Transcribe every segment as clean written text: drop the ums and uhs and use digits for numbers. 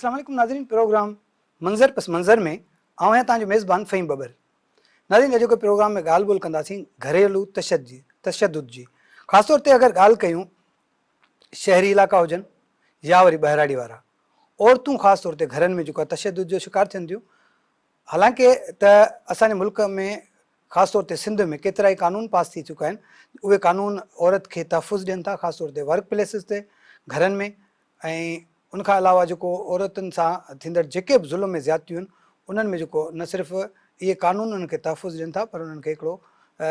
अस्सलाम वालेकुम नाज़रीन, प्रोग्राम मंज़र पस मंज़र में आऊं आहियां तव्हांजो मेज़बान फ़हीम बबर। नाज़रीन, अॼु प्रोग्राम में ॻाल्हि ॿोल कंदासीं घरेलू तशद्दुद जी। ख़ासि तौर ते अगरि ॻाल्हि कयूं शहरी इलाइक़ा हुजनि या वरी ॿाहिराड़ी वारा, औरतूं ख़ासि तौर ते घरनि में जेको आहे तशद्दुद जो शिकार थियनि थियूं। हालांकि त असांजे मुल्क में ख़ासि तौर ते सिंध में केतिरा ई कानून पास थी चुका आहिनि। उहे कानून औरत खे तहफ़ुज़ ॾियनि था, ख़ासि तौर ते वर्क प्लेसिस ते, घरनि में। ऐं उनखां अलावा जेको औरतुनि सां थींदड़ जेके बि ज़ुल्म में ज़्यादतियूं आहिनि, उन्हनि में जेको न सिर्फ़ु इहे कानून उन्हनि खे तहफ़ुज़ ॾियनि था, पर उन्हनि खे हिकिड़ो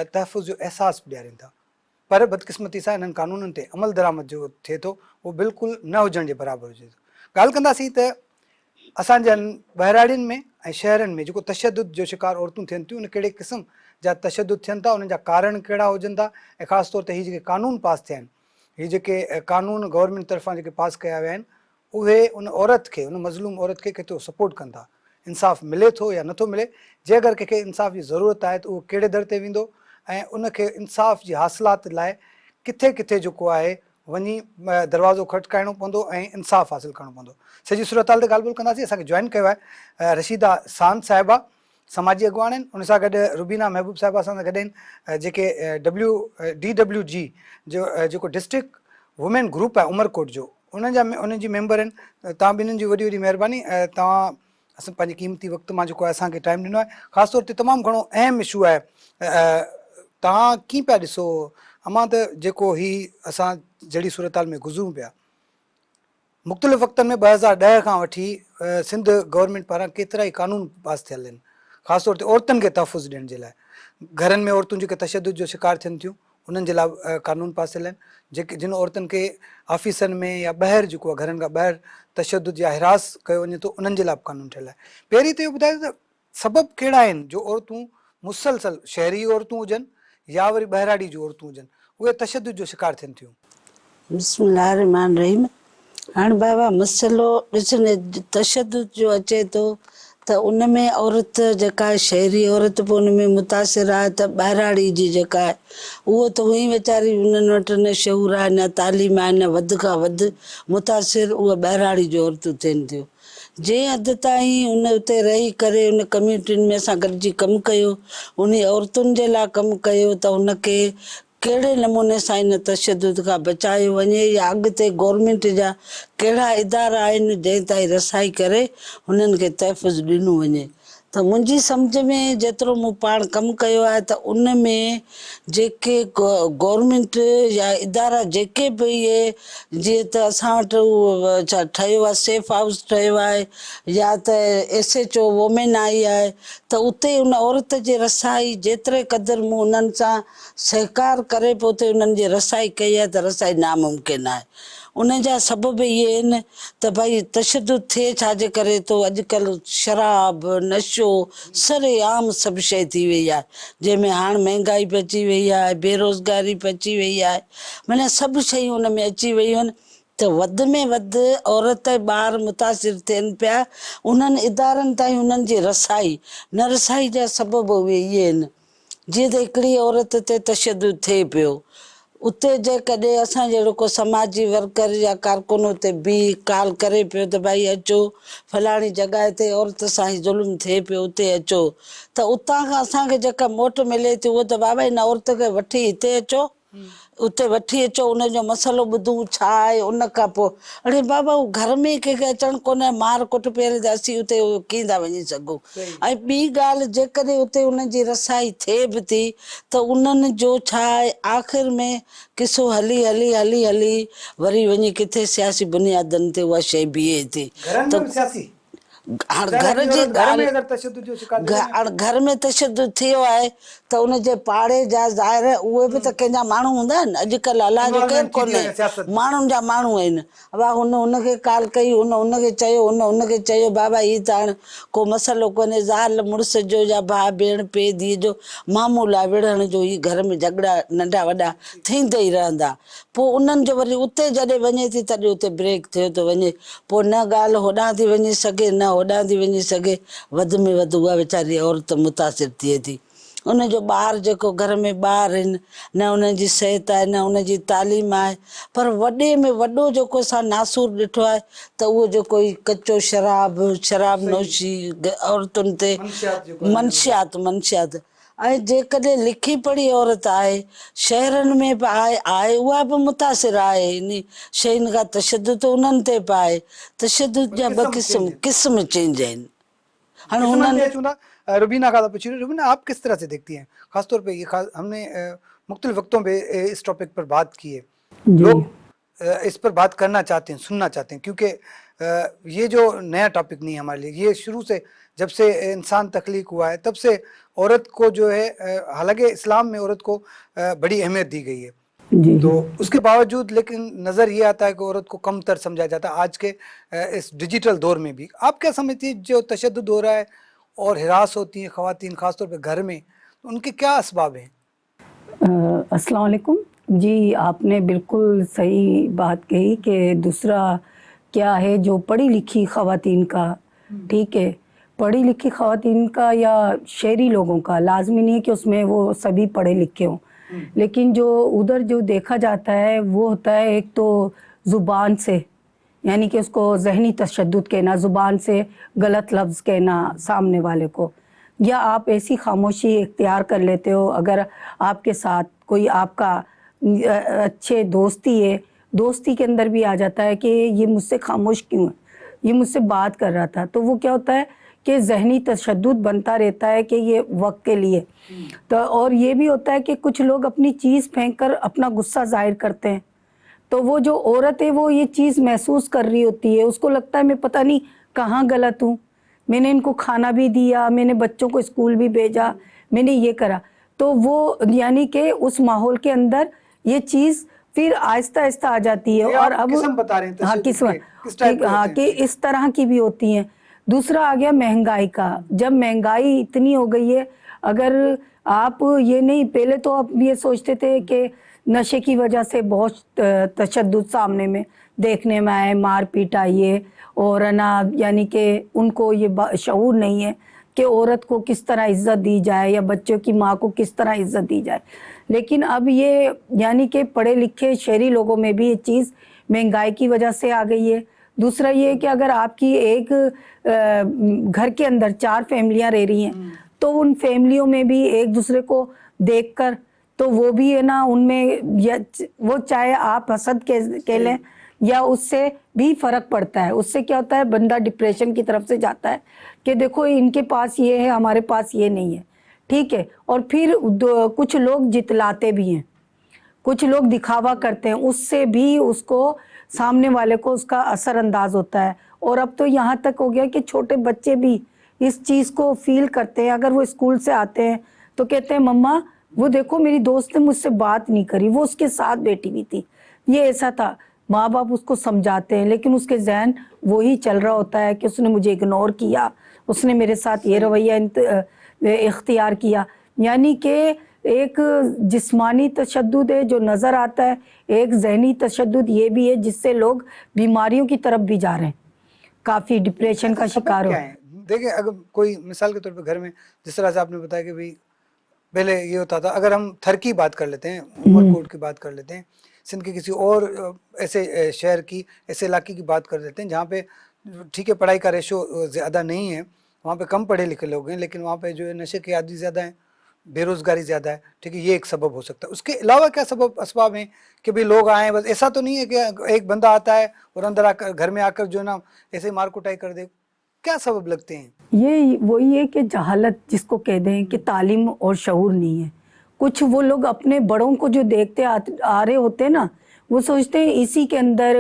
तहफ़ुज़ जो अहसासु बि ॾियारीनि था। पर बदकिस्मती सां इन्हनि कानूननि ते अमल दरामद जो थिए थो, उहो बिल्कुलु न हुजण जे बराबरि हुजे थो। ॻाल्हि कंदासीं त असांजनि ॿाहिराड़ियुनि में ऐं शहरनि में जेको तशद्दुद जो शिकार औरतूं थियनि थियूं, उन कहिड़े क़िस्म जा तशद्दुद थियनि था, उन्हनि जा कारण कहिड़ा हुजनि था। ऐं ख़ासि तौर ते हीअ जेके कानून पास थिया आहिनि, हीअ जेके कानून गवर्नमेंट तरफ़ां जेके पास कया विया आहिनि, उहे उन औरत खे, उन मज़लूम औरत खे केतिरो सपोर्ट कनि था। इंसाफ़ मिले थो या नथो मिले। जे अगरि कंहिंखे इंसाफ़ जी ज़रूरत आहे त उहो कहिड़े दर ते वेंदो ऐं उनखे इंसाफ़ जी हासिलात लाइ किथे किथे जेको आहे वञी दरवाज़ो खटकाइणो पवंदो ऐं इंसाफ़ हासिलु करिणो पवंदो। सॼी सूरत हाल ते ॻाल्हि ॿोल कंदासीं। असांखे जॉइन कयो आहे रशीदा सांद साहिबा, समाजी अॻुवान आहिनि। उन सां गॾु रुबीना महबूब साहिबा असां सां गॾु आहिनि, जेके DWG जो जेको डिस्ट्रिक्ट वुमेन ग्रुप आहे उमरकोट जो, उन्हनि जी मेंबर आहिनि। तव्हां ॿिन्हिनि जी वॾी वॾी महिरबानी। तव्हां असां पंहिंजी क़ीमती वक़्तु मां जेको आहे असांखे टाइम ॾिनो आहे। ख़ासि तौर ते तमामु घणो अहम इशू आहे। तव्हां कीअं पिया ॾिसो अमां त जेको हीउ असां जहिड़ी सूरत हाल में गुज़रूं पिया, मुख़्तलिफ़ वक़्तनि में 2010 खां वठी सिंध गवर्नमेंट पारां केतिरा ई कानून पास थियल आहिनि, ख़ासि तौर ते औरतुनि खे तहफ़ुज़ ॾियण जे लाइ। घरनि में औरतूं जेके तशद्दुद जो शिकार थियनि थियूं, उन्हनि जे लाइ कानून पास थियल आहिनि। जेके जिन औरतुनि खे ऑफ़िसनि में या ॿाहिरि जेको आहे घरनि खां ॿाहिरि तशद्दुद या हिरास कयो वञे थो, उन्हनि जे लाइ बि कानून ठहियल आहे। पहिरीं त इहो ॿुधायो त सबबु कहिड़ा आहिनि जो औरतूं मुसलसल, शहरी औरतूं हुजनि या वरी ॿाहिराड़ी जूं औरतूं हुजनि, उहे तशद्दुद जो शिकार थियनि थियूं। बिस्मिल्लाहिर्रहमानिर्रहीम। हाणे बाबा मसइलो ॾिसनि तशद्दुद जो अचे थो त उन में औरत जेका आहे शहरी औरत बि उन में मुतासिर आहे, त ॿाहिराड़ी जी जेका आहे उहो त हुई वीचारी, उन्हनि वटि न शऊर आहे, न तालीम आहे, न वधि खां वधि मुतासिर उहा ॿाहिराड़ी जूं औरतूं थियनि थियूं। जंहिं हद ताईं उन उते रही करे उन कम्यूनिटियुनि में असां गॾिजी कमु कयो, उन औरतुनि जे लाइ कमु कयो, त उनखे कहिड़े नमूने सां इन तशद्दुद खां बचायो वञे, या अॻिते गवर्नमेंट जा कहिड़ा इदारा आहिनि जंहिं ताईं रसाई करे हुननि खे तहफ़ुज़ ॾिनो वञे। त मुंहिंजी सम्झ में जेतिरो मूं पाण कमु कयो आहे, त उन में जेके गवर्नमेंट या इदारा जेके बि इहे, जीअं त असां वटि उहो छा ठहियो आहे, सेफ हाउस ठहियो आहे, या त SHO वोमेन आई आहे, त उते उन औरत जे रसाई जेतिरे क़दुरु मूं उन्हनि सां सहकार करे पोइ उते उन्हनि जी रसाई कई आहे, त रसाई नामुमकिन आहे। उन जा सबब इहे आहिनि त भई तशद्दुद थिए छाजे करे थो, अॼुकल्ह शराब, नशो सरेआम सभु शइ थी वई आहे, जंहिंमें हाणे महांगाई बि अची वई आहे, बेरोज़गारी बि अची वई आहे, माना सभु शयूं उन में अची वयूं आहिनि। त वधि में वधि औरत ॿार मुतासिर थियनि पिया उन्हनि इदारनि ताईं उन्हनि जी रसाई न रसाई जा सबब उहे इहे आहिनि। जीअं त हिकिड़ी औरत ते तशद्दुद थिए पियो, उते जेकॾहिं असां जहिड़ो को समाजी वर्कर या कारकुन उते बीह काल करे पियो त भई अचो फलाणी जॻह ते औरत सां ई ज़ुल्म थिए पियो, उते अचो, त उतां खां असांखे जेका मोट मिले थी उहो त बाबा हिन औरत खे वठी हिते अचो, उते वठी अचो, उनजो मसइलो ॿुधूं छा आहे। उन खां पोइ अड़े बाबा उहो घर में कंहिंखे अचणु कोन्हे, मार कुट पहिरियों त असीं उते कीअं था वञी सघूं। ऐं ॿी ॻाल्हि, जेकॾहिं उते उनजी रसाई थिए बि थी त उन्हनि जो छा आहे, आख़िर में किसो हली हली हली हली वरी वञी किथे सियासी बुनियादनि ते उहा शइ बीहे थी। हाणे घर जी ॻाल्हि, घर में तशद्दुद थियो आहे त उनजे पाड़े जा ज़ाहिर उहे बि त कंहिंजा माण्हू हूंदा आहिनि। अॼुकल्ह अलाह जो केरु कोन्हे, माण्हुनि जा माण्हू आहिनि। वाह, उनखे काल कई, उनखे चयो, उनखे चयो बाबा हीअ त हाणे को मसइलो कोन्हे, ज़ाल मुड़ुस जो या भाउ भेण पीउ धीउ जो मामूल आहे, विढ़ण जो ई घर में झगड़ा नंढा वॾा थींदा ई रहंदा। पोइ उन्हनि जो वरी उते जॾहिं वञे थी तॾहिं उते ब्रेक थियो थो वञे, पोइ न ॻाल्हि होॾां थी वञी सघे न होॾां थी वञी सघे, वधि में वधि उहा वीचारी औरत मुतासिर थिए थी। उनजो ॿार जेको घर में ॿार आहिनि, न उनजी सिहत आहे, न उनजी तालीम आहे, पर वॾे में वॾो जेको असां नासूर ॾिठो आहे त उहो जेको ई कचो शराब नोशी औरतुनि ते मंशियात जेको आहे, मंशियात। ऐं जेकॾहिं लिखी पढ़ी औरत आहे, शहरनि में बि आहे उहा बि मुतासिर आहे इन शयुनि खां। तशदुद उन्हनि ते बि आहे, तशदुद जा ॿ क़िस्म चेंज आहिनि। हाणे उन्हनि चूंदा रुबीना का पूछी, रुबीना आप किस तरह से देखती हैं, खासतौर पे ये हमने मुख्तलिफ वक्तों पे इस टॉपिक पर बात की है, लोग इस पर बात करना चाहते हैं, सुनना चाहते हैं, क्योंकि ये जो नया टॉपिक नहीं है हमारे लिए, ये शुरू से जब से इंसान तख्लीक हुआ है तब से औरत को जो है, हालांकि इस्लाम में औरत को बड़ी अहमियत दी गई है, तो उसके बावजूद लेकिन नज़र ये आता है कि औरत को कम तर समझा जाता है आज के इस डिजिटल दौर में भी। आप क्या समझती हैं जो तशद्दुद हो रहा है और हिरास होती हैं ख़वातीन ख़ासतौर पे घर में, तो उनके क्या असबाब हैं? अस्सलाम वालेकुम जी, आपने बिल्कुल सही बात कही कि दूसरा क्या है जो पढ़ी लिखी ख़वातीन का, ठीक है, पढ़ी लिखी ख़वातीन का या शहरी लोगों का, लाजमी नहीं है कि उसमें वो सभी पढ़े लिखे हों, लेकिन जो उधर जो देखा जाता है वो होता है एक तो ज़ुबान से, यानी कि उसको ज़हनी तशद्दुद कहना, ज़ुबान से गलत लफ्ज़ कहना सामने वाले को, या आप ऐसी खामोशी इख्तियार कर लेते हो। अगर आपके साथ कोई आपका अच्छे दोस्ती है, दोस्ती के अंदर भी आ जाता है कि ये मुझसे खामोश क्यों है, ये मुझसे बात कर रहा था, तो वो क्या होता है कि ज़हनी तशद्दुद बनता रहता है कि ये वक्त के लिए। तो और ये भी होता है कि कुछ लोग अपनी चीज़ फेंक कर अपना गुस्सा ज़ाहिर करते हैं, तो वो जो औरत है वो ये चीज़ महसूस कर रही होती है, उसको लगता है मैं पता नहीं कहाँ गलत हूँ, मैंने इनको खाना भी दिया, मैंने बच्चों को स्कूल भी भेजा, मैंने ये करा, तो वो यानी कि उस माहौल के अंदर ये चीज़ फिर आहिस्ता आहिस्ता आ जाती है। और अब किस्म बता रहे हैं, हाँ किस्म, हाँ कि इस तरह की भी होती हैं। दूसरा आ गया महंगाई का, जब महंगाई इतनी हो गई है, अगर आप ये नहीं, पहले तो आप ये सोचते थे कि नशे की वजह से बहुत तशद्दुद सामने में देखने में आए, मार पीट आई है, और ना यानी कि उनको ये शऊर नहीं है कि औरत को किस तरह इज़्ज़त दी जाए या बच्चों की माँ को किस तरह इज़्ज़त दी जाए। लेकिन अब ये यानी कि पढ़े लिखे शहरी लोगों में भी ये चीज़ महंगाई की वजह से आ गई है। दूसरा ये है कि अगर आपकी एक घर के अंदर 4 फैमिलियाँ रह रही हैं, तो उन फैमिलियों में भी एक दूसरे को देखकर, तो वो भी है ना, उनमें या वो चाहे आप हसद कह लें या उससे भी फ़र्क पड़ता है। उससे क्या होता है, बंदा डिप्रेशन की तरफ से जाता है कि देखो इनके पास ये है, हमारे पास ये नहीं है, ठीक है। और फिर कुछ लोग जितलाते भी हैं, कुछ लोग दिखावा करते हैं, उससे भी उसको सामने वाले को उसका असर अंदाज होता है। और अब तो यहाँ तक हो गया कि छोटे बच्चे भी इस चीज़ को फील करते हैं। अगर वो स्कूल से आते हैं तो कहते हैं मम्मा वो देखो मेरी दोस्त ने मुझसे बात नहीं करी, वो उसके साथ बैठी हुई थी, ये ऐसा था। माँ बाप उसको समझाते हैं, लेकिन उसके जहन वही चल रहा होता है कि उसने मुझे इग्नोर किया, उसने मेरे साथ ये रवैया इख्तियार किया। यानी कि एक जिस्मानी तशद्दुद है जो नज़र आता है, एक ज़हनी तशद्दुद ये भी है जिससे लोग बीमारियों की तरफ भी जा रहे हैं, काफ़ी डिप्रेशन का शिकार हो। देखिए, अगर कोई मिसाल के तौर पे घर में, जिस तरह से आपने बताया कि भाई पहले ये होता था, अगर हम थर की बात कर लेते हैं, उमरकोट की बात कर लेते हैं, सिंध के किसी और ऐसे शहर की, ऐसे इलाके की बात कर लेते हैं जहाँ पे ठीक है पढ़ाई का रेशो ज़्यादा नहीं है, वहाँ पे कम पढ़े लिखे लोग हैं, लेकिन वहाँ पे जो है नशे के आदी ज़्यादा हैं, बेरोज़गारी ज़्यादा है, ठीक है, ये एक सबब हो सकता है। उसके अलावा क्या सबब असबाब हैं कि भाई लोग आए, बस ऐसा तो नहीं है कि एक बंदा आता है और अंदर आकर घर में आकर जो है ना ऐसे मार कुटाई कर दे, क्या सबब लगते हैं? ये वही है कि जहालत जिसको कह दें, कि तालीम और शऊर नहीं है। कुछ वो लोग अपने बड़ों को जो देखते आ रहे होते हैं ना, वो सोचते हैं इसी के अंदर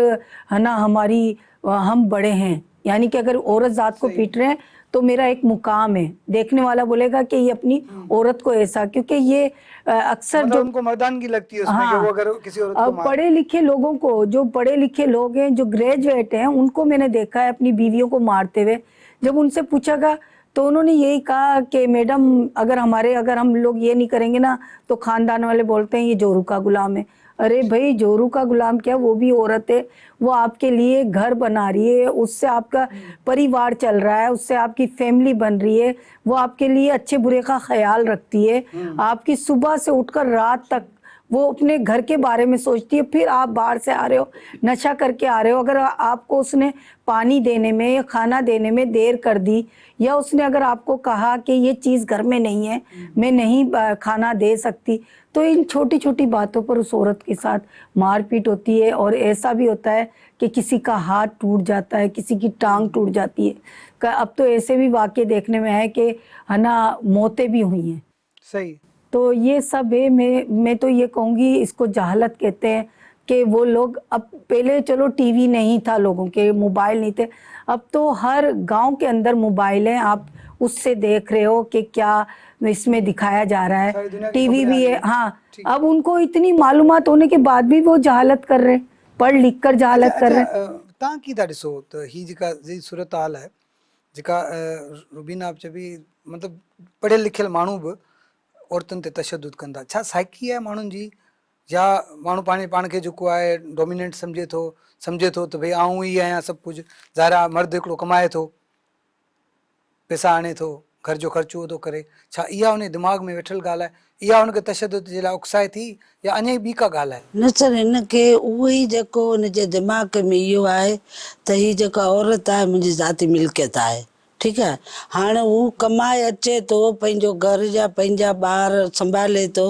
है ना हमारी हम बड़े हैं, यानी कि अगर औरत ज़ात को पीट रहे हैं तो मेरा एक मुकाम है। देखने वाला बोलेगा कि ये अपनी औरत को ऐसा, क्योंकि ये अक्सर जो उनको मर्दानगी लगती है उसमें, कि वो अगर किसी औरत को पढ़े लिखे लोगों को, जो पढ़े लिखे लोग हैं, जो ग्रेजुएट हैं, उनको मैंने देखा है अपनी बीवियों को मारते हुए। जब उनसे पूछा गया तो उन्होंने यही कहा कि मैडम अगर हम लोग ये नहीं करेंगे ना तो ख़ानदान वाले बोलते हैं ये जोरू का गुलाम है। अरे भाई जोरू का गुलाम क्या, वो भी औरत है, वो आपके लिए घर बना रही है, उससे आपका परिवार चल रहा है, उससे आपकी फैमिली बन रही है, वो आपके लिए अच्छे बुरे का ख्याल रखती है, आपकी सुबह से उठकर रात तक वो अपने घर के बारे में सोचती है। फिर आप बाहर से आ रहे हो, नशा करके आ रहे हो, अगर आपको उसने पानी देने में या खाना देने में देर कर दी, या उसने अगर आपको कहा कि ये चीज़ घर में नहीं है, मैं नहीं खाना दे सकती, तो इन छोटी छोटी बातों पर उस औरत के साथ मारपीट होती है। और ऐसा भी होता है कि किसी का हाथ टूट जाता है, किसी की टांग टूट जाती है। अब तो ऐसे भी वाक़ये देखने में है कि है ना, मौतें भी हुई हैं। सही। तो ये सब है, मैं तो ये कहूँगी इसको जहालत कहते हैं कि वो लोग, अब पहले चलो टीवी नहीं था लोगों के, मोबाइल नहीं थे, अब तो हर गांव के अंदर मोबाइल है, आप उससे देख रहे हो कि क्या इसमें दिखाया जा रहा सारी है, दुनिया की टीवी खबरें आ भी रही है। हैं। हाँ, ठीक। अब उनको इतनी मालूमात होने के बाद भी वो जहालत कर रहे हैं, पढ़ लिख कर जहालत कर रहे हैं। तव्हां कीअं था ॾिसो त हीअ जी सूरत हाल आहे जेका रुबीना आप चई मतिलबु पढ़ियल लिखियल माण्हू बि औरतुनि ते तशदुद कंदा, छा साइकी आहे माण्हुनि जी, या माण्हू पाण खे जेको आहे डोमिनेंट सम्झे थो त भई आऊं ई आहियां सभु कुझु, ज़ाहिर आहे मर्द हिकिड़ो कमाए थो, पैसा आणे थो, घर जो ख़र्चो थो करे, छा इहा उन दिमाग़ में वेठल ॻाल्हि आहे, इहा उनखे तशदुद जे लाइ उकसाए थी, या अञा ई ॿी का ॻाल्हि आहे? न सर, हिनखे उहो ई जेको हुनजे दिमाग़ में इहो आहे त हीअ जेका औरत आहे मुंहिंजी ज़ाती मिल्कियत आहे, ठीकु आहे। हाणे हू कमाए अचे थो, पंहिंजो घर जा पंहिंजा ॿार संभाले थो,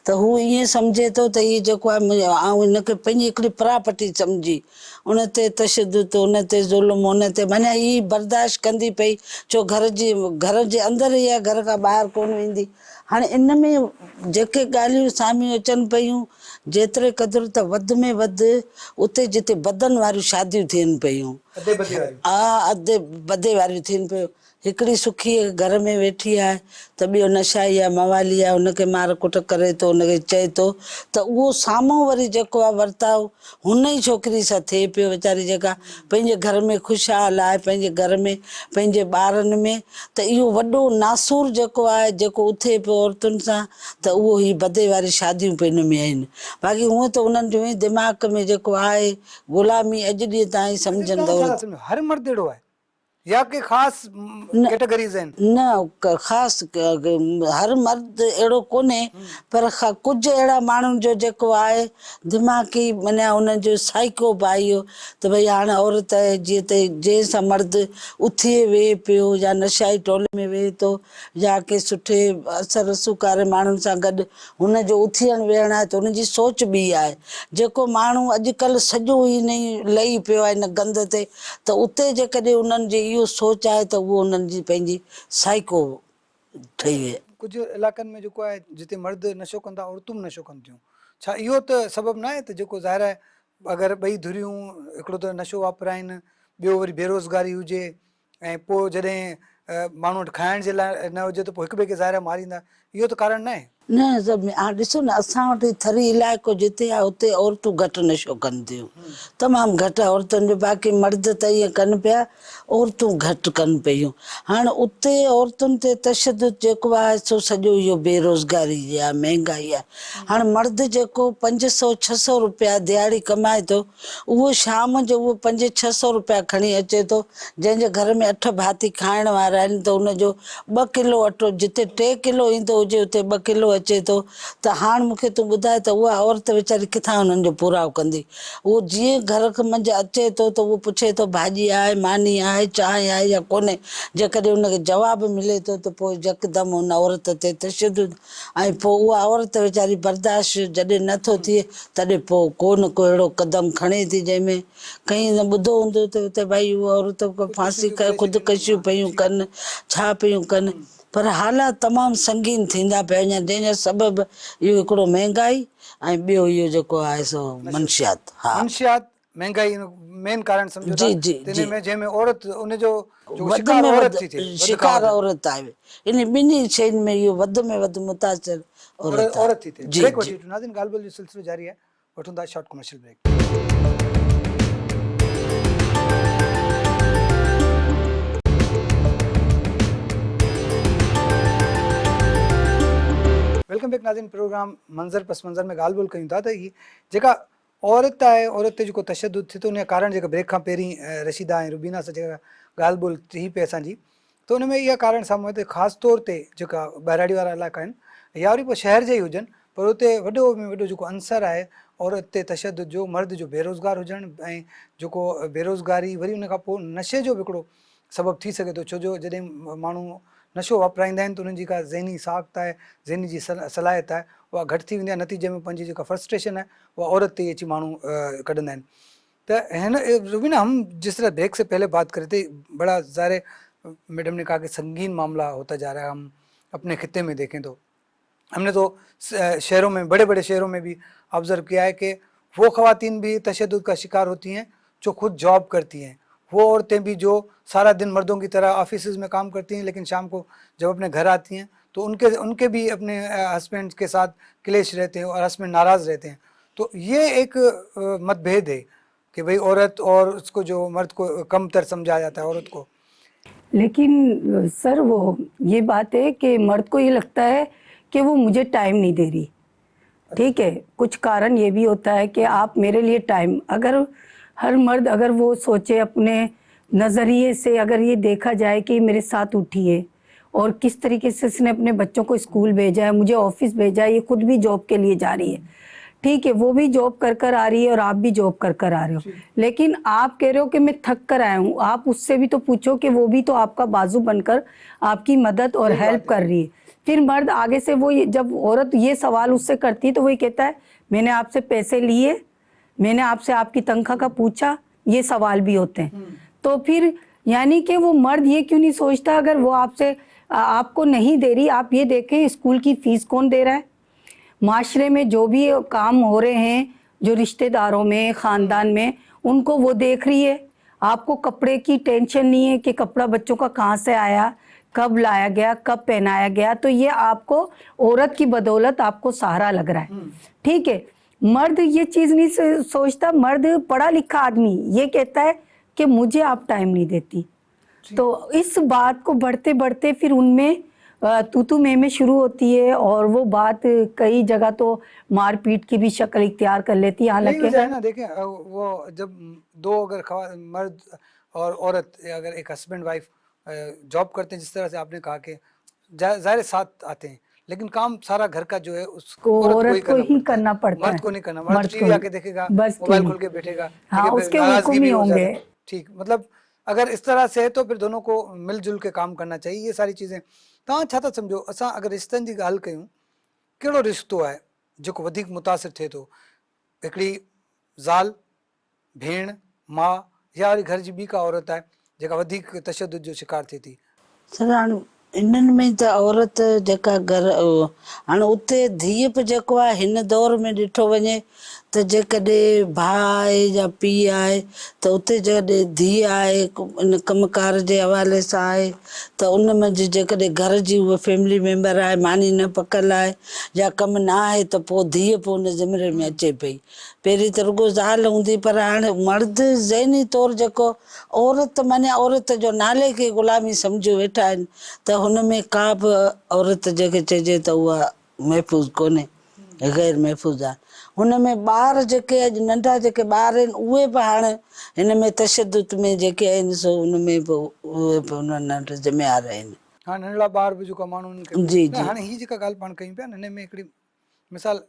त हू ईअं सम्झे थो त हीअ जेको आहे ऐं हिनखे पंहिंजी हिकिड़ी प्रापर्टी सम्झी उन ते तशदुद, उन ते ज़ुल्म, उन ते माना हीअ बर्दाश्त कंदी पई, छो घर जे अंदरि ई आहे, घर खां ॿाहिरि कोन वेंदी। हाणे इन में जेके ॻाल्हियूं साम्हूं अचनि पियूं, जेतिरे क़दुरु त वधि में वधि उते जिते बदन वारियूं शादियूं थियनि पियूं, अधे बदे वारियूं थियनि पियूं। हिकिड़ी सुखी घर में वेठी आहे त ॿियो नशाई आहे, मवाली आहे, हुनखे मार कुट करे थो, हुनखे चए थो, त उहो साम्हूं वरी जेको आहे वर्ताव हुन ई छोकिरी सां थिए पियो, वीचारी जेका पंहिंजे घर में ख़ुशहाल आहे, पंहिंजे घर में पंहिंजे ॿारनि में, त इहो वॾो नासूर जेको आहे जेको उथे पियो औरतुनि सां, त उहो ई बदे वारी शादियूं पिन में आहिनि। बाक़ी हूअं त उन्हनि जो ई दिमाग़ में जेको आहे ग़ुलामी अॼु ॾींहं ताईं सम्झंदो। हर मर्द अहिड़ो आहे या के ख़ासि कैटेगरीज़ आहिनि? न ख़ासि हर मर्द अहिड़ो कोन्हे, पर कुझु अहिड़ा माण्हुनि जो जेको आहे दिमाग़ी माना हुनजो साइको बि आहे इहो त भई हाणे औरत जीअं त जंहिंसां मर्द उथिए वेहे पियो, या नशाई टोले में वेहे थो, या के सुठे असर रसूकारे माण्हुनि सां गॾु हुनजो उथियणु वेहणु आहे, त हुनजी सोच ॿी आहे। जेको माण्हू अॼुकल्ह सॼो ई न लही पियो आहे हिन गंद ते, त उते जेकॾहिं उन्हनि जी इहो सोच आहे त उहो उन्हनि जी पंहिंजी साइको ठही वई। कुझु इलाइक़नि में जेको आहे जिते मर्द नशो कंदा औरतूं बि नशो कनि थियूं, छा इहो त सबबु न आहे त जेको ज़ाहिर आहे अगरि ॿई धुरियूं, हिकिड़ो त नशो वापराइनि, ॿियो वरी बेरोज़गारी हुजे, ऐं पोइ जॾहिं माण्हू वटि खाइण जे लाइ न हुजे त पोइ हिक ॿिए खे ज़ाहिर मारींदा, इहो त कारण न आहे? न सभु हाणे ॾिसो न, असां वटि थरी इलाइक़ो जिते आहे उते औरतूं घटि नशो कनि थियूं, तमामु घटि औरतुनि जो, बाक़ी मर्द त ईअं कनि पिया, औरतूं घटि कनि पियूं। हाणे उते औरतुनि ते तशदुद जेको आहे सो सॼो इहो बेरोज़गारी जी आहे, महांगाई आहे। हाणे मर्द जेको 500-600 रुपया दिहाड़ी कमाए थो, उहो शाम जो उहो 500-600 रुपया खणी अचे थो, जंहिंजे घर में 8 भाती खाइण वारा आहिनि, त उनजो 2 किलो अटो जिते 3 किलो ईंदो हुजे उते 2 किलो अचे थो। त हाणे मूंखे तूं ॿुधाए त उहा औरत वीचारी किथां हुननि जो पुराव कंदी? उहो जीअं घर खां मंझि अचे थो त उहो पुछे थो भाॼी आहे, मानी आहे, चांहि आहे या कोन्हे। जेकॾहिं हुनखे जवाबु मिले थो त पोइ यकदमि हुन औरत ते तशदुद, ऐं पोइ उहा औरत वीचारी बर्दाश्त जॾहिं नथो थिए तॾहिं पोइ को न को अहिड़ो क़दम खणे थी, जंहिंमें कहीं न ॿुधो हूंदो त भई उहा औरत फांसी करे ख़ुदकशियूं पियूं कनि, छा पियूं कनि, पर हालात तमामु संगीन थींदा पिया वञनि, जंहिंजा सबबु इहो हिकिड़ो महांगाई ऐं ॿियो इहो जेको आहे सो मंशियात। हा, मंशियात, महंगाई मेन कारण सम्झो था, जी जी जी, जंहिंमें औरत उनजो वधि में वधि शिकार औरत आहे। इन ॿिन्ही शयुनि में इहो वधि में वधि मुतासिर औरत थी थिए। जी ब्रेक वठी जी। वठूं, नाज़रीन ॻाल्हि ॿोल जो सिलसिलो जारी आहे, वठूं था short commercial break. Welcome back नाज़रीन, प्रोग्राम मंज़र पस मंज़र में ॻाल्हि ॿोल कयूं था त ही जेका औरत आहे, औरत ते जेको तशद्दुद थिए थो उन कारण जेका ब्रेक खां पहिरीं रशीदा ऐं रुबीना सां जेका ॻाल्हि ॿोल थी पई असांजी, त उन में इहा कारण साम्हूं ते ख़ासि तौर ते जेका ॿाहिराड़ी वारा इलाइक़ा आहिनि या वरी पोइ शहर जे ई हुजनि, पर उते वॾो में वॾो जेको अंसर आहे औरत ते तशद्दुद जो, मर्द जो बेरोज़गार हुजणु ऐं जेको बेरोज़गारी वरी उन खां पोइ नशे जो बि हिकिड़ो सबबु थी सघे थो, छो जो जॾहिं माण्हू नशो वापराईंदा आहिनि त उन्हनि जी का ज़हनी साख़्त आहे, ज़हनी जी सलाहियत आहे, उहा घटि थी वेंदी आहे। नतीजे में पंहिंजी जेका फ्रस्ट्रेशन है वो औरत ते अची माण्हू कढंदा आहिनि। त हिन रुबीना, हम जिस तरह ब्रेक से पहले बात करे थे, बड़ा ज़ाहिर मैडम ने कहा कि संगीन मामला होता जा रहा है, हम अपने खित्ते में देखें तो हमने तो शहरों में, बड़े बड़े शहरों में भी ऑब्ज़र्व किया है कि वो ख़वातीन भी तशद्दुद का शिकार होती हैं जो खुद जॉब करती हैं, वो औरतें भी जो सारा दिन मर्दों की तरह ऑफिस में काम करती हैं, लेकिन शाम को जब अपने घर आती हैं तो उनके भी अपने हस्बैंड के साथ क्लेश रहते हैं और हस्बैंड नाराज़ रहते हैं। तो ये एक मतभेद है कि भाई औरत और उसको जो मर्द को कमतर समझा जाता है औरत को। लेकिन सर वो ये बात है कि मर्द को ये लगता है कि वो मुझे टाइम नहीं दे रही, ठीक है। कुछ कारण ये भी होता है कि आप मेरे लिए टाइम, अगर हर मर्द अगर वो सोचे अपने नज़रिए से, अगर ये देखा जाए कि मेरे साथ उठी है और किस तरीके से इसने अपने बच्चों को स्कूल भेजा है, मुझे ऑफिस भेजा है, ये खुद भी जॉब के लिए जा रही है, ठीक है, वो भी जॉब कर कर आ रही है और आप भी जॉब कर कर आ रहे हो, लेकिन आप कह रहे हो कि मैं थक कर आया हूँ। आप उससे भी तो पूछो कि वो भी तो आपका बाजू बनकर आपकी मदद और हेल्प कर रही है। फिर मर्द आगे से वो जब औरत ये सवाल उससे करती है तो वही कहता है मैंने आपसे पैसे लिए, मैंने आपसे आपकी तनख्वाह का पूछा, ये सवाल भी होते हैं। तो फिर यानी कि वो मर्द ये क्यों नहीं सोचता, अगर वो आपसे आपको नहीं दे रही, आप ये देखें स्कूल की फीस कौन दे रहा है, माशरे में जो भी काम हो रहे हैं, जो रिश्तेदारों में, ख़ानदान में, उनको वो देख रही है। आपको कपड़े की टेंशन नहीं है कि कपड़ा बच्चों का कहाँ से आया, कब लाया गया, कब पहनाया गया, तो ये आपको औरत की बदौलत आपको सहारा लग रहा है, ठीक है। मर्द ये चीज़ नहीं सोचता, मर्द पढ़ा लिखा आदमी ये कहता है कि मुझे आप टाइम नहीं देती। तो इस बात को बढ़ते बढ़ते फिर उनमें तू मैं शुरू होती है और वो बात कई जगह तो मारपीट की भी शक्ल इख्तियार कर लेती है। यही हालांकि वजह है ना, देखें वो जब दो अगर मर्द और औरत, अगर एक हस्बैंड वाइफ जॉब करते हैं, जिस तरह से आपने कहा कि ज़ाहिर साथ आते हैं, लेकिन काम सारा घर का जो है उसको औरत को ही करना पड़ता है, मर्द को नहीं करना। मर्द टीवी आके देखेगा, बस मोबाइल खोल के बैठेगा, हाँ, उसके हुक्म ही होंगे। ठीक, मतलब अगर इस तरह से है तो फिर दोनों को मिलजुल के काम करना चाहिए। ये सारी चीज़ें तव्हां छा था सम्झो, असां अगर रिश्तनि जी ॻाल्हि कयूं, कहिड़ो रिश्तो आहे जेको वधीक मुतासिर थिए थो, हिकिड़ी ज़ाल, भेण, माउ, या वरी घर जी ॿी का औरत आहे जेका वधीक तशद्दुद जो शिकार थिए थी? सर हाणे इन्हनि में त औरत जेका घर हाणे उते धीउ बि जेको आहे हिन दौर में ॾिठो वञे त जेकॾहिं भाउ आहे या पीउ आहे त उते जॾहिं धीउ आहे इन कमकार जे हवाले सां आहे त उन में जेकॾहिं घर जी उहा फैमिली मेंबर आहे, मानी न पकल आहे या कमु न आहे त पोइ धीउ पोइ उन ज़िमरे में अचे पई। पहिरीं त रुॻो ज़ाल हूंदी, पर हाणे मर्द ज़हनी तौरु जेको औरत माने औरत जो नाले खे ग़ुलामी सम्झी वेठा आहिनि, त हुन में का बि औरत जेके चइजे त उहा महफ़ूज़ कोन्हे, गैर महफ़ूज़ आहे। हुन में ॿार जेके अॼु नंढा जेके ॿार आहिनि उहे बि हाणे हिन में तशद्दुद में जेके आहिनि सो हुन में बि उहे बि उन्हनि ज़िम्मेवार आहिनि। हाँ, नंढड़ा ॿार बि जेका माण्हुनि जी खे, हाणे हीअ जेका ॻाल्हि पाण कयूं पिया न, हिन में हिकिड़ी मिसाल,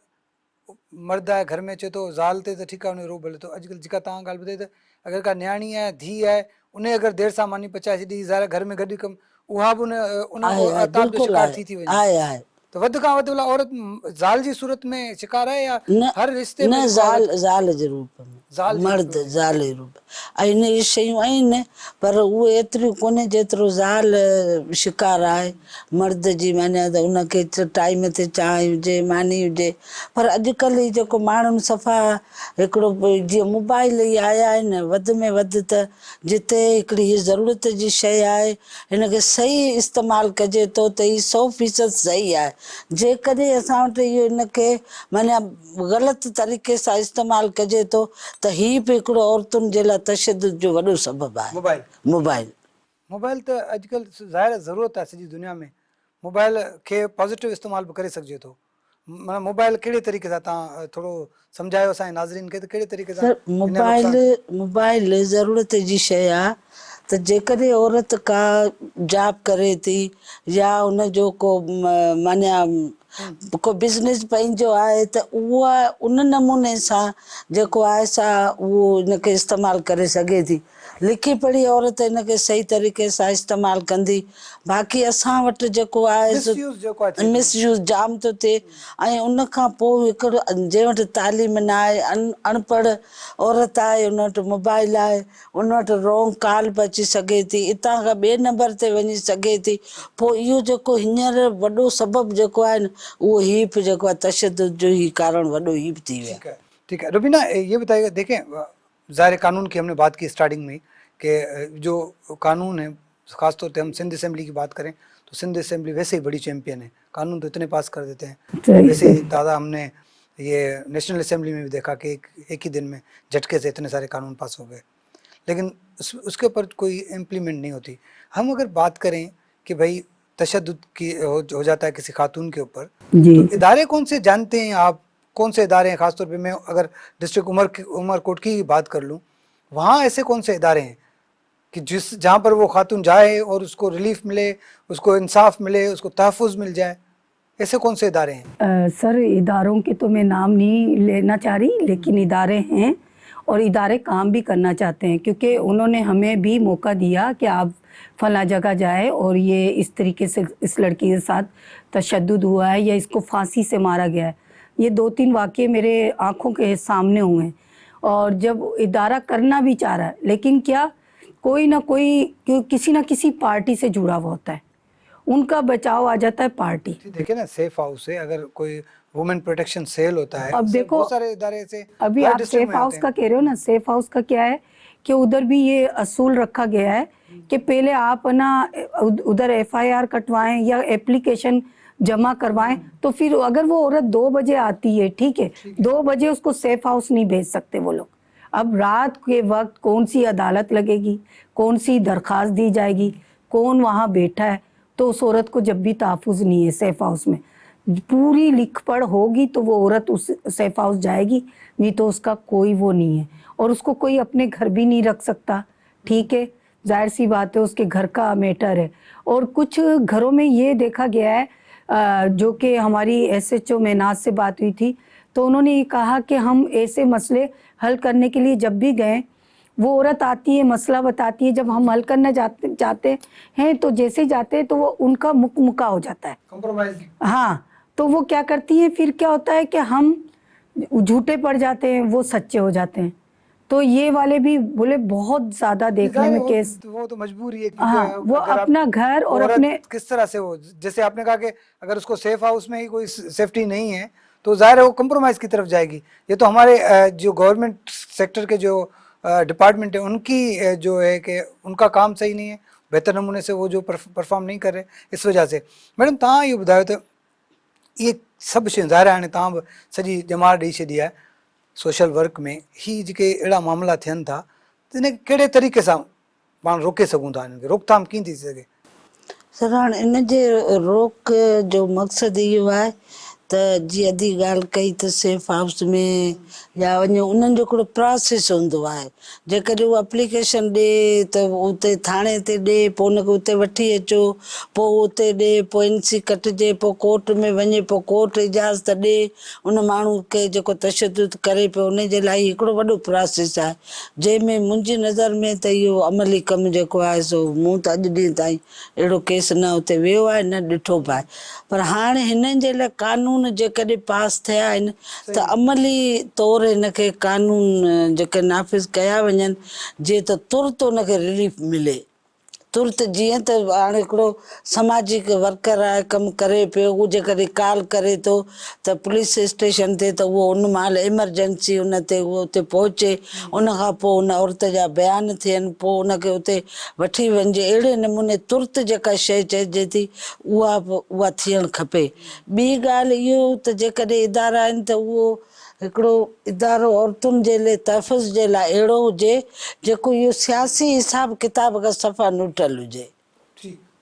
मर्द आहे घर में, चए थो ज़ाल ते त ठीकु आहे उन रो भले थो। अॼुकल्ह जेका तव्हां ॻाल्हि ॿुधाई, त अगरि का न्याणी आहे, धीउ आहे, उन अगरि देरि सां मानी पचाए छॾी, ज़ाहिर घर में गॾु कमु, उहा बि उन अताब जो शिकार थी वञे। आहे तो वध खां वधि भला औरत ज़ाल जी सूरत में शिकार आहे या न, हर रिश्ते में? न ज़ाल जे रूप में, मर्द ज़ाल जे रूप में। ऐं इन शयूं आहिनि पर उहे एतिरियूं कोन्हे जेतिरो ज़ाल शिकार आहे मर्द जी, माने त उनखे टाइम ते चांहि हुजे, मानी हुजे। पर अॼुकल्ह ई जेको माण्हुनि सफ़ा हिकिड़ो जीअं मोबाइल ई आया आहिनि, वधि में वधि त जिते हिकिड़ी हीअ ज़रूरत जी शइ आहे हिनखे सही इस्तेमालु कजे थो त हीअ 100% सही आहे। जेकॾहिं असां वटि इहो हिनखे माना ग़लति तरीक़े सां इस्तेमालु कजे थो त हीअ बि हिकिड़ो औरतुनि जे लाइ तशद्दुद जो वॾो सबबु आहे। मोबाइल त अॼुकल्ह ज़ाहिर ज़रूरत आहे सॼी दुनिया में। मोबाइल खे पॉज़िटिव इस्तेमालु बि करे सघिजे थो, माना मोबाइल कहिड़े तरीक़े सां तव्हां थोरो सम्झायो असांजे नाज़रीन खे त कहिड़े तरीक़े सां सर मोबाइल ज़रूरत जी शइ आहे त जेकॾहिं औरत का जॉब करे थी या उनजो को माना को बिज़नेस पंहिंजो आहे त उहा उन नमूने सां जेको आहे सा उहो इनखे इस्तेमालु करे सघे थी। लिखी पढ़ी औरत इनखे सही तरीक़े सां इस्तेमालु कंदी। बाक़ी असां वटि जेको आहे मिसयूज़ जेको आहे मिसयूज़ जाम थो थिए। ऐं उन खां पोइ हिकिड़ो जंहिं वटि तालीम न आहे अनपढ़ औरत आहे उन वटि मोबाइल आहे उन वटि रॉन्ग कॉल बि अची सघे थी, हितां खां ॿिए नंबर ते वञी सघे थी। पोइ इहो जेको हींअर वॾो सबबु जेको आहे न वो हीप जेको आहे तशद्दुद जो ही कारण वॾो हीप थी वियो आहे। ठीक है रुबीना, ये बताइएगा, देखें ज़ाहिर कानून की हमने बात की स्टार्टिंग में कि जो कानून है, ख़ासतौर पे हम सिंध असेंबली की बात करें तो सिंध असेंबली वैसे ही बड़ी चैंपियन है, कानून तो इतने पास कर देते हैं। वैसे ही दादा हमने ये नेशनल असेंबली में भी देखा कि एक ही दिन में झटके से इतने सारे कानून पास हो गए, लेकिन उसके ऊपर कोई इम्प्लीमेंट नहीं होती। हम अगर बात करें कि भाई तशद्दुद की हो जाता है किसी खातून के ऊपर, तो इदारे कौन से जानते हैं आप, कौन से इदारे हैं? खासतौर पे मैं अगर डिस्ट्रिक्ट उमरकोट की बात कर लूँ, वहाँ ऐसे कौन से इदारे हैं कि जहाँ पर वो खातून जाए और उसको रिलीफ मिले, उसको इंसाफ मिले, उसको तहफ़्फ़ुज़ मिल जाए, ऐसे कौन से इदारे हैं? सर इदारों के तो मैं नाम नहीं लेना चाह रही, लेकिन इदारे हैं और इदारे काम भी करना चाहते हैं, क्योंकि उन्होंने हमें भी मौका दिया कि आप फला जगह जाए और ये इस तरीके से इस लड़की के साथ तशद्दुद हुआ है या इसको फांसी से मारा गया है। ये 2-3 वाक़ये मेरे आँखों के सामने हुए हैं। और जब इदारा करना भी चाह रहा है, लेकिन क्या कोई ना कोई किसी ना किसी पार्टी से जुड़ा हुआ होता है, उनका बचाव आ जाता है पार्टी। देखिए ना, सेफ हाउस से अगर कोई वुमेन प्रोटेक्शन सेल होता है, अब देखो बहुत सारे इदारे से अभी आप सेफ हाउस का कह रहे हो ना, सेफ हाउस का क्या है कि उधर भी ये असूल रखा गया है कि पहले आप ना उधर FIR कटवाएं या एप्लीकेशन जमा करवाएं, तो फिर अगर वो औरत 2 बजे आती है, ठीक है, 2 बजे उसको सेफ हाउस नहीं भेज सकते वो लोग। अब रात के वक्त कौन सी अदालत लगेगी, कौन सी दरख्वास्त दी जाएगी, कौन वहाँ बैठा है, तो उस औरत को जब भी तहफ़्फ़ुज़ नहीं है सेफ हाउस में, पूरी लिख पढ़ होगी तो वो औरत उस सेफ हाउस जाएगी, नहीं तो उसका कोई वो नहीं है। और उसको कोई अपने घर भी नहीं रख सकता, ठीक है, जाहिर सी बात है, उसके घर का मैटर है। और कुछ घरों में ये देखा गया है, जो कि हमारी SHO मेनाज से बात हुई थी, तो उन्होंने ये कहा कि हम ऐसे मसले हल करने के लिए जब भी गए, वो औरत आती है, मसला बताती है, जब हम हल करना जाते हैं तो जैसे जाते हैं तो वो उनका मुक्का हो जाता है, कॉम्प्रोमाइज। हाँ, तो वो क्या करती है, फिर क्या होता है कि हम झूठे पड़ जाते हैं, वो सच्चे हो जाते हैं। तो ये वाले भी बोले बहुत ज्यादा देखने में केस, वो तो मजबूरी है, हाँ, वो अपना घर और अपने किस तरह से, वो जैसे आपने कहा कि अगर उसको सेफ हाउस में ही कोई सेफ्टी नहीं है तो जाहिर है वो कंप्रोमाइज की तरफ जाएगी। ये तो हमारे जो गवर्नमेंट सेक्टर के जो डिपार्टमेंट है उनकी जो है कि उनका काम सही नहीं है, बेहतर नमूने से वो जो परफॉर्म नहीं कर रहे, इस वजह से। मैडम तव्हां इहो ॿुधायो त ये सभु शयूं ज़ाहिर आहे, हाणे तव्हां बि सॼी ॼमाड़ ॾेई छॾी आहे सोशल वर्क में, ही जेके अहिड़ा मामला थियनि था त इन कहिड़े तरीक़े सां पाण रोके सघूं था, इनखे रोकथाम कीअं थी सघे? सर हाणे इन जे रोक जो मक़सदु इहो आहे त जीअं अधी ॻाल्हि कई त सेफ हाउस में या वञो, उन्हनि जो हिकिड़ो प्रोसेस हूंदो आहे। जेकॾहिं उहो एप्लीकेशन ॾिए त उते थाणे ते ॾिए, पोइ उनखे उते वठी अचो, पोइ उते ॾिए, पोइ NC कटिजे, पोइ कोर्ट में वञे, पोइ कोर्ट इजाज़त ॾिए उन माण्हू खे जेको तशद्दुद करे पियो, उन जे लाइ हिकिड़ो वॾो प्रोसेस आहे, जंहिंमें मुंहिंजी नज़र में त इहो अमली कमु जेको आहे सो मूं त अॼु ॾींहं ताईं अहिड़ो केस न उते वियो आहे, न ॾिठो बि आहे। पर हाणे हिननि जे लाइ कानून जेकॾहिं पास थिया आहिनि त अमली तौरु हिनखे कानून जेके नाफ़िज़ कया वञनि, जीअं त तुर्त उनखे रिलीफ मिले। तुर्त जीअं त हाणे हिकिड़ो सामाजिक वर्कर आहे, कमु करे पियो, उहो जेकॾहिं कॉल करे थो त पुलिस स्टेशन ते, त उहो उन महिल एमरजेंसी उन ते उहो उते पहुचे, उन खां पोइ उन औरत जा बयान थियनि, पोइ उनखे उते वठी वञिजे। अहिड़े नमूने तुर्त जेका शइ चइजे थी उहा थियणु खपे। ॿी ॻाल्हि इहो त जेकॾहिं इदारा आहिनि त उहो हिकिड़ो इदारो औरतुनि जे लाइ तहफ़्फ़ुज़ जे लाइ अहिड़ो हुजे जेको इहो सियासी हिसाब किताब खां सफ़ा नुटल हुजे।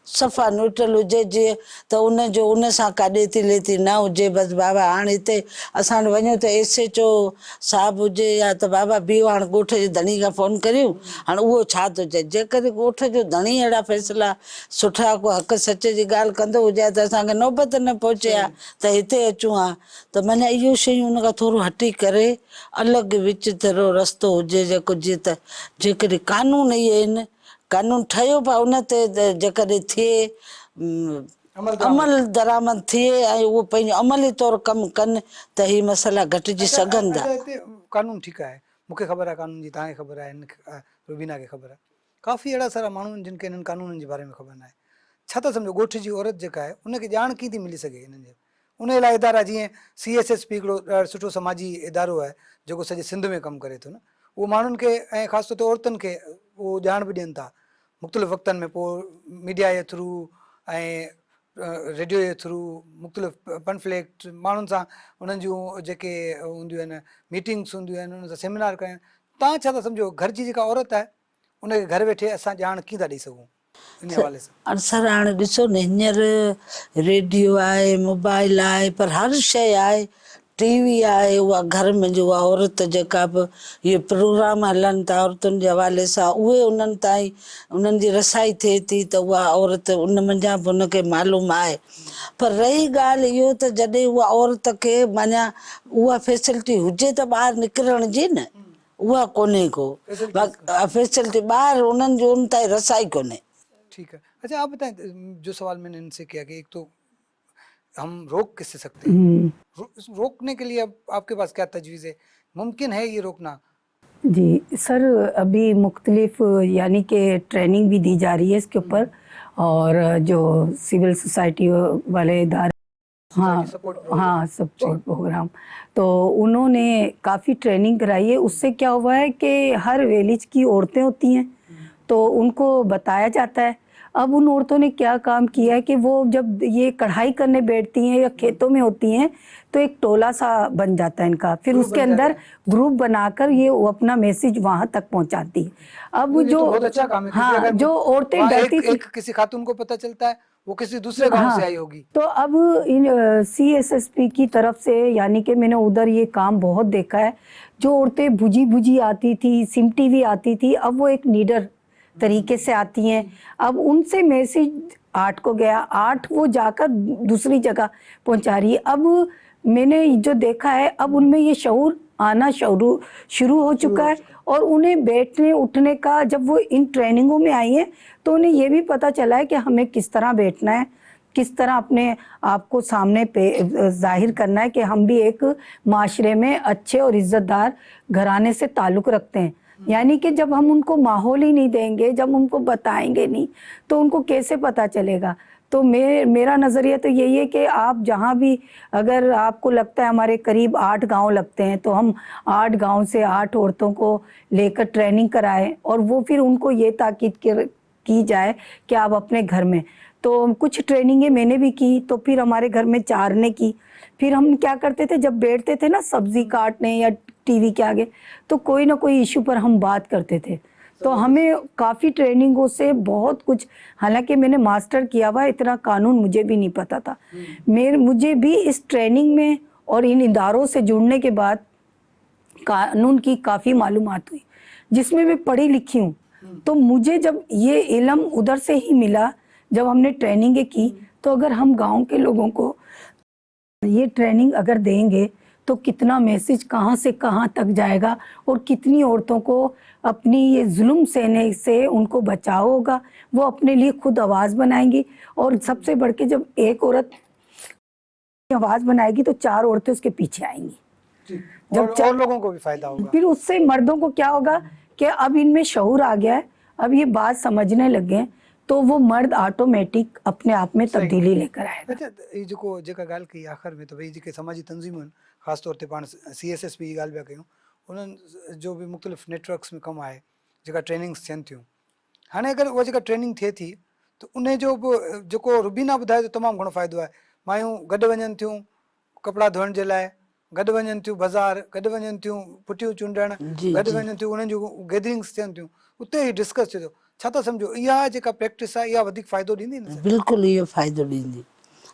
सफ़ा न्यूट्रल हुजे जीअं त उनजो उन सां काॾे थी लेती न हुजे बसि बाबा हाणे हिते असां वञूं त SHO साहिबु हुजे या त बाबा बीहो हाणे ॻोठ जे धणी खां फ़ोन करियूं हाणे उहो छा थो चए जेकॾहिं ॻोठ जो धणी अहिड़ा फ़ैसिला सुठा को हक़ सच जी ॻाल्हि कंदो हुजे त असांखे नौबत न पहुचे हा त हिते अचूं हा त माना इहो शयूं उन खां थोरो हटी करे अलॻि विचित्र रस्तो हुजे जेको जीअं त जेकॾहिं कानून इहे आहिनि कानून ठहियो पियो उन ते जेकॾहिं थिए अमल दरामद थिए ऐं उहो पंहिंजो अमली तौरु कमु कनि त ही मसइला घटिजी सघनि था। हिते कानून ठीकु आहे, मूंखे ख़बर आहे कानून जी, तव्हांखे ख़बर आहे, रुबीना खे ख़बर आहे, काफ़ी अहिड़ा सारा माण्हू आहिनि जिन खे हिननि कानूननि जे बारे में ख़बर न आहे। छा था सम्झो ॻोठ जी औरत जेका आहे उनखे ॼाण कीअं थी मिली सघे हिननि जे उन लाइ इदारा जीअं CSSP हिकिड़ो ॾाढो सुठो समाजी इदारो आहे जेको सॼे सिंध में कमु करे थो न, उहो माण्हुनि खे ऐं ख़ासि तौर ते औरतुनि खे उहो ॼाण बि ॾियनि था मुख़्तलिफ़ वक़्तनि में, पोइ मीडिया जे थ्रू ऐं रेडियो जे थ्रू मुख़्तलिफ़ पनफ्लेक्ट माण्हुनि सां उन्हनि जूं जेके हूंदियूं आहिनि मीटिंग्स हूंदियूं आहिनि उन्हनि सां सेमिनार करणु। तव्हां छा था सम्झो घर जी जेका औरत आहे उनखे घर वेठे असां ॼाण कीअं था ॾेई सघूं इन हवाले सां? सर हाणे ॾिसो न हींअर रेडियो आहे मोबाइल आहे पर हर शइ आहे TV आहे उहा घर में जो उहा औरत जेका बि इहे प्रोग्राम हलनि था औरतुनि जे हवाले सां उहे उन्हनि ताईं उन्हनि जी रसाई थिए थी त उहा औरत उन मंझां बि उनखे मालूम आहे। पर रही ॻाल्हि इहो त जॾहिं उहा औरत खे माना उहा फैसिलिटी हुजे त ॿाहिरि निकिरण जी न उहा कोन्हे को फैसिलिटी ॿाहिरि उन्हनि जो उन ताईं रसाई कोन्हे। ठीक है। अच्छा आप बताएं, जो सवाल मैंने इनसे किया कि एक तो हम रोक किससे सकते हैं, रोकने के लिए अब आपके पास क्या तजवीज़ है, मुमकिन है ये रोकना? जी सर, अभी मुख्तलिफ यानी कि ट्रेनिंग भी दी जा रही है इसके ऊपर, और जो सिविल सोसाइटी वाले इदारे, हाँ हाँ सपोर्ट प्रोग्राम, तो उन्होंने काफ़ी ट्रेनिंग कराई है। उससे क्या हुआ है कि हर विलेज की औरतें होती हैं तो उनको बताया जाता है। अब उन औरतों ने क्या काम किया है कि वो जब ये कढ़ाई करने बैठती हैं या खेतों में होती हैं तो एक टोला सा बन जाता है इनका, फिर उसके अंदर ग्रुप बनाकर ये वो अपना मैसेज वहां तक पहुंचाती है। अब जो बहुत अच्छा काम है, क्योंकि हाँ अगर जो औरतें वहाँ डरती थी, एक किसी खातून को पता चलता है वो किसी दूसरे गांव से आई होगी, तो अब इन CSSP की तरफ से यानी कि मैंने उधर ये काम बहुत देखा है। जो औरतें बुझी बुझी आती थी, सिमटी हुई आती थी, अब वो एक नीडर तरीके से आती हैं। अब उनसे मैसेज 8 को गया, 8 वो जाकर दूसरी जगह पहुंचा रही है। अब मैंने जो देखा है अब उनमें ये शऊर आना शुरू हो चुका है, और उन्हें बैठने उठने का, जब वो इन ट्रेनिंगों में आई हैं तो उन्हें ये भी पता चला है कि हमें किस तरह बैठना है, किस तरह अपने आप को सामने पे जाहिर करना है कि हम भी एक माशरे में अच्छे और इज्जतदार घराने से ताल्लुक़ रखते हैं। यानी कि जब हम उनको माहौल ही नहीं देंगे, जब उनको बताएंगे नहीं, तो उनको कैसे पता चलेगा। तो मेरा नज़रिया तो यही है कि आप जहाँ भी, अगर आपको लगता है हमारे करीब 8 गांव लगते हैं तो हम 8 गांव से 8 औरतों को लेकर ट्रेनिंग कराएं, और वो फिर उनको ये ताकीद की जाए कि आप अपने घर में, तो कुछ ट्रेनिंगें मैंने भी की, तो फिर हमारे घर में 4 ने की। फिर हम क्या करते थे, जब बैठते थे ना सब्जी काटने या TV के आगे, तो कोई ना कोई इशू पर हम बात करते थे। तो हमें काफ़ी ट्रेनिंगों से बहुत कुछ, हालांकि मैंने मास्टर किया हुआ, इतना कानून मुझे भी नहीं पता था। मुझे भी इस ट्रेनिंग में और इन इदारों से जुड़ने के बाद कानून की काफ़ी मालूमात हुई, जिसमें मैं पढ़ी लिखी हूँ। तो मुझे जब ये इल्म उधर से ही मिला, जब हमने ट्रेनिंगें की, तो अगर हम गांव के लोगों को ये ट्रेनिंग अगर देंगे तो कितना मैसेज कहाँ से कहाँ तक जाएगा, और कितनी औरतों को अपनी ये जुल्म सहने से उनको बचाव होगा, वो अपने लिए खुद आवाज़ बनाएंगी। और सबसे बढ़ के जब एक औरत आवाज़ बनाएगी तो 4 औरतें उसके पीछे आएंगी, जब और लोगों को भी फायदा होगा। फिर उससे मर्दों को क्या होगा कि अब इनमें शऊर आ गया है, अब ये बात समझने लग गए, तो वो मर्द ऑटोमेटिक अपने आप में तब्दीली लेकर आएगा। अच्छा, ये जेको जेका ॻाल्हि कई आख़िर में, तो भई जेके समाजी तंज़ीमूं आहिनि, ख़ासि तौर ते पाण CSSP जी ॻाल्हि पिया कयूं, उन्हनि जो बि मुख़्तलिफ़ नेटवर्क्स में कमु आहे, जेका ट्रेनिंग्स थियनि थियूं। हाणे अगरि उहा जेका ट्रेनिंग थिए थी त उन जो बि जेको रुबीना ॿुधाए त तमामु घणो फ़ाइदो आहे। मायूं गॾु वञनि थियूं कपिड़ा धोइण जे लाइ, गॾु वञनि थियूं बाज़ारि, गॾु वञनि थियूं पुठियूं चूंडण, गॾु वञनि थियूं, उन्हनि जूं गैदरिंग्स थियनि थियूं, उते ई डिस्कस थिए थो। छा था सम्झो इहा जेका प्रैक्टिस आहे इहा वधीक फ़ाइदो ॾींदी न? बिल्कुलु इहो फ़ाइदो ॾींदी,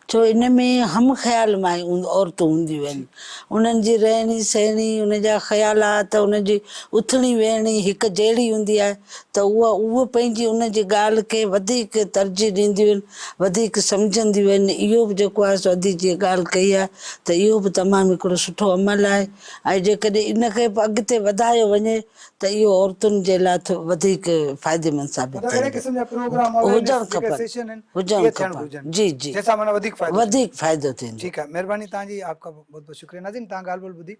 छो इन में हम ख़्याल मां औरतूं हूंदियूं आहिनि, उन्हनि जी रहणी सहणी, उन जा ख़्यालात, उनजी उथणी वेहणी हिकु जहिड़ी हूंदी आहे, त उहो पंहिंजी उन जी ॻाल्हि खे वधीक तरजीह ॾींदियूं आहिनि, वधीक सम्झंदियूं आहिनि। इहो बि जेको आहे सो अदी जी ॻाल्हि कई आहे, त इहो बि तमामु हिकिड़ो सुठो अमल आहे। ऐं जेकॾहिं इनखे बि अॻिते वधायो वञे त इहो औरतुनि जे लाइ वधीक फ़ाइदेमंद साबित मतलब अहिड़े थींदो। क़िस्म जा प्रोग्राम हुजणु जेके खपनि, सेशन आहिनि हुजणु इहे थियणु खपनि, घुरिजनि, जी जी, जंहिंसां माना वधीक फ़ाइदो थींदो। वधीक फ़ाइदो थींदो। ठीकु आहे, महिरबानी तव्हांजी, आपका बहुत बहुत शुक्रिया। नाज़रीन, तव्हां ॻाल्हि ॿोल ॿुधी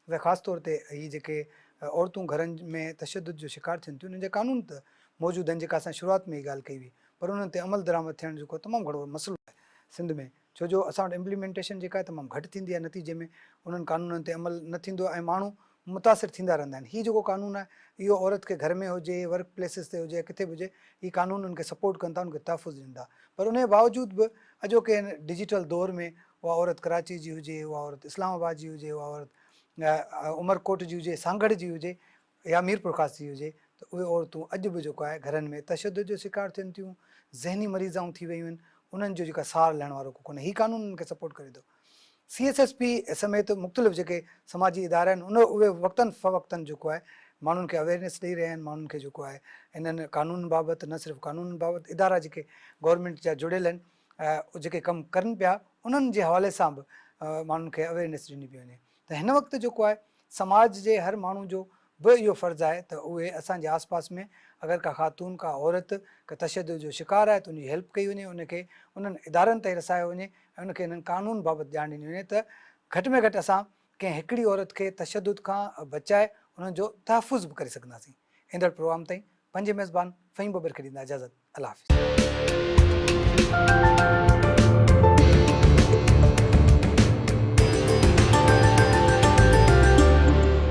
त ख़ासि तौर ते हीअ जेके औरतूं घरनि में तशदुद जो शिकार थियनि थियूं उन्हनि जा कानून त मौजूदु आहिनि, जेका असां शुरूआति में ई ॻाल्हि कई हुई, पर उन्हनि ते अमल दरामद थियणु जेको तमामु घणो मसइलो आहे सिंध में, छो जो असां वटि इम्प्लीमेंटेशन जेका आहे तमामु घटि थींदी आहे, नतीजे में उन्हनि कानूननि ते अमल न थींदो आहे ऐं माण्हू मुतासिर थींदा रहंदा आहिनि। हीअ जेको कानून आहे इहो औरत खे घर में हुजे, वर्क प्लेसिस ते हुजे, किथे बि हुजे, हीअ कानून उनखे सपोर्ट कनि था, उनखे तहफ़ुज़ ॾींदा। पर उन जे बावजूदि बि अॼोके हिन डिजिटल दौर में उहा औरत कराची जी हुजे, उहा औरत इस्लामाबाद जी हुजे, उहा औरत उमरकोट जी हुजे, सांगड़ जी हुजे या मीरपुर ख़ास जी हुजे, त उहे औरतूं अॼु बि जेको आहे घरनि में तशदुद जो शिकार थियनि थियूं, ज़हनी मरीज़ाऊं थी वियूं आहिनि, उन्हनि जो जेका सार लहण वारो कोन्हे। हीअ कानून उन्हनि खे सपोर्ट करे थो। CSSP समेत मुख़्तलिफ़ जेके समाजी इदारा आहिनि उहे वक़्तनि फ़वक़्तनि जेको आहे माण्हुनि खे अवेयरनेस ॾेई रहिया आहिनि, माण्हुनि खे जेको आहे इन्हनि कानून बाबति, न सिर्फ़ु कानून बाबति, इदारा जेके गवर्नमेंट जा जुड़ियल आहिनि जेके कमु करनि पिया उन्हनि जे हवाले सां बि माण्हुनि खे अवेयरनेस ॾिनी पई वञे। त हिन वक़्तु जेको आहे समाज जे हर माण्हू जो बि इहो फ़र्ज़ु आहे त उहे असांजे आस पास में अगरि का ख़ातून, का औरत का तशदुद जो शिकार आहे त उनजी हेल्प कई वञे, उनखे उन्हनि इदारनि ताईं रसायो वञे ऐं उनखे हिननि कानून बाबति ॼाण ॾिनी वञे, त घटि में घटि असां कंहिं हिकिड़ी औरत खे तशदुद खां बचाए उन्हनि जो तहफ़ुज़ बि करे सघंदासीं। ईंदड़ प्रोग्राम ताईं पंहिंजे मेज़बान फ़हीम बबर खे ॾींदा इजाज़त। अल्लाह हाफ़िज़।